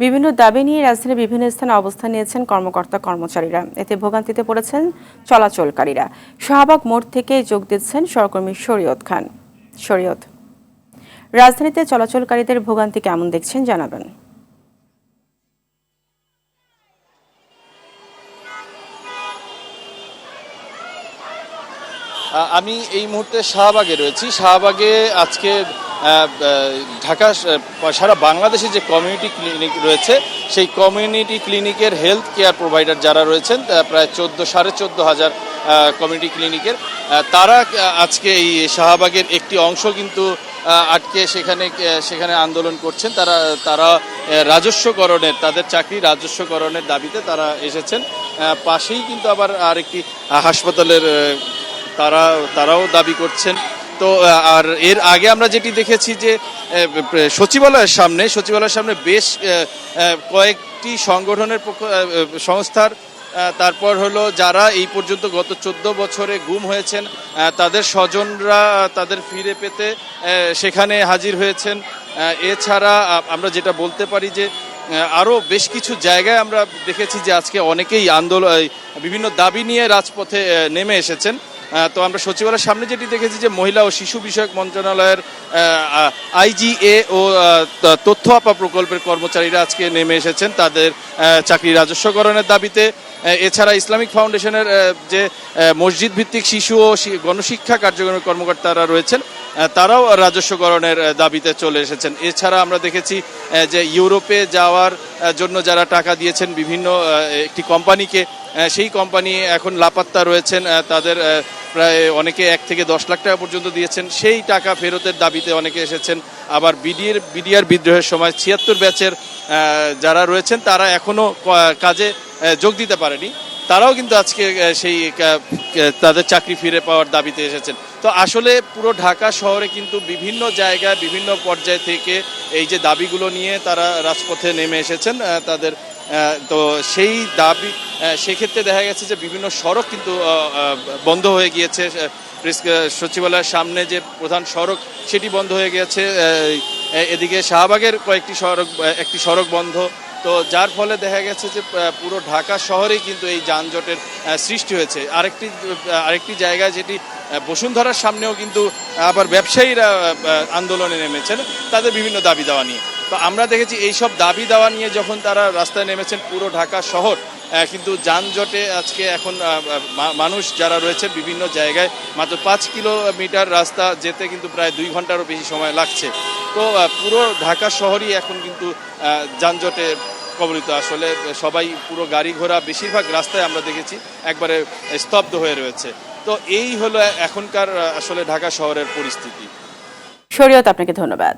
বিভিন্ন দাবি নিয়ে রাজধানীর বিভিন্ন স্থানে অবস্থান নিয়েছেন কর্মকর্তা কর্মচারীরা। এতে ভোগান্তিতে পড়েছেন চলাচলকারীরা। শাহবাগ মোড় থেকে যোগ দিচ্ছেন সহকর্মী শরীয়ত। রাজধানীতে চলাচলকারীদের ভোগান্তি কেমন দেখছেন জানাবেন। আমি এই মুহূর্তে শাহবাগে রয়েছি। শাহবাগে আজকে ঢাকা সারা বাংলাদেশে যে কমিউনিটি ক্লিনিক রয়েছে সেই কমিউনিটি ক্লিনিকের হেলথ কেয়ার প্রোভাইডার যারা রয়েছেন প্রায় 14,500 কমিউনিটি ক্লিনিকের তারা আজকে এই শাহবাগের একটি অংশ কিন্তু আটকে সেখানে আন্দোলন করছেন। তারা রাজস্বকরণের তাদের চাকরি রাজস্বকরণের দাবিতে তারা এসেছেন। পাশেই কিন্তু আবার আরেকটি হাসপাতালের তারাও দাবি করছেন। তো আর এর আগে আমরা যেটি দেখেছি যে সচিবালয়ের সামনে বেশ কয়েকটি সংগঠনের সংস্থার তারপর হলো যারা এই পর্যন্ত গত 14 বছরে গুম হয়েছেন তাদের স্বজনরা তাদের ফিরে পেতে সেখানে হাজির হয়েছেন। এছাড়া আমরা যেটা বলতে পারি যে আরও বেশ কিছু জায়গায় আমরা দেখেছি যে আজকে অনেকেই বিভিন্ন দাবি নিয়ে রাজপথে নেমে এসেছেন। তো আমরা সচিবালয়ের সামনে যেটি দেখেছি যে মহিলা ও শিশু বিষয়ক মন্ত্রণালয়ের IGA ও তথ্য আপা প্রকল্পের কর্মচারীরা আজকে নেমে এসেছেন তাদের চাকরি রাজস্বকরণের দাবিতে। এছাড়া ইসলামিক ফাউন্ডেশনের যে মসজিদ ভিত্তিক শিশু ও গণশিক্ষা কার্যক্রমের কর্মকর্তারা রয়েছেন তারাও রাজস্বকরণের দাবিতে চলে এসেছেন। এছাড়া আমরা দেখেছি যে ইউরোপে যাওয়ার জন্য যারা টাকা দিয়েছেন বিভিন্ন একটি কোম্পানিকে, সেই কোম্পানি এখন লাপাত্তা রয়েছেন। তাদের প্রায় অনেকে 1 থেকে 10 লাখ টাকা পর্যন্ত দিয়েছেন, সেই টাকা ফেরতের দাবিতে অনেকে এসেছেন। আবার বিডিআর বিদ্রোহের সময় 76 ব্যাচের যারা রয়েছেন তারা এখনো কাজে যোগ দিতে পারেনি, তারাও কিন্তু আজকে সেই তাদের চাকরি ফিরে পাওয়ার দাবিতে এসেছেন। তো আসলে পুরো ঢাকা শহরে কিন্তু বিভিন্ন জায়গায় বিভিন্ন পর্যায় থেকে এই যে দাবিগুলো নিয়ে তারা রাজপথে নেমে এসেছেন তাদের। তো সেই দাবি সেক্ষেত্রে দেখা গেছে যে বিভিন্ন সড়ক কিন্তু বন্ধ হয়ে গিয়েছে। সচিবালয়ের সামনে যে প্রধান সড়ক সেটি বন্ধ হয়ে গিয়েছে। এদিকে শাহবাগের একটি সড়ক বন্ধ। তো যার ফলে দেখা গেছে যে পুরো ঢাকা শহরেই কিন্তু এই যানজটের সৃষ্টি হয়েছে। আরেকটি জায়গায় যেটি বসুন্ধরার সামনেও কিন্তু আবার ব্যবসায়ীরা আন্দোলনে নেমেছেন তাদের বিভিন্ন দাবি দেওয়া নিয়ে। তো আমরা দেখেছি এইসব দাবি দেওয়া নিয়ে যখন তারা রাস্তায় নেমেছেন পুরো ঢাকা শহর কিন্তু যানজটে আজকে এখন মানুষ যারা রয়েছে বিভিন্ন জায়গায় মাত্র 5 কিলোমিটার রাস্তা যেতে কিন্তু প্রায় 2 ঘন্টারও বেশি সময় লাগছে। তো পুরো ঢাকা শহরই এখন কিন্তু যানজটে কবলিত। আসলে সবাই পুরো গাড়ি ঘোড়া বেশিরভাগ রাস্তায় আমরা দেখেছি একবারে স্তব্ধ হয়ে রয়েছে। তো এই হলো এখনকার আসলে ঢাকা শহরের পরিস্থিতি। শরীয়ত, আপনাকে ধন্যবাদ।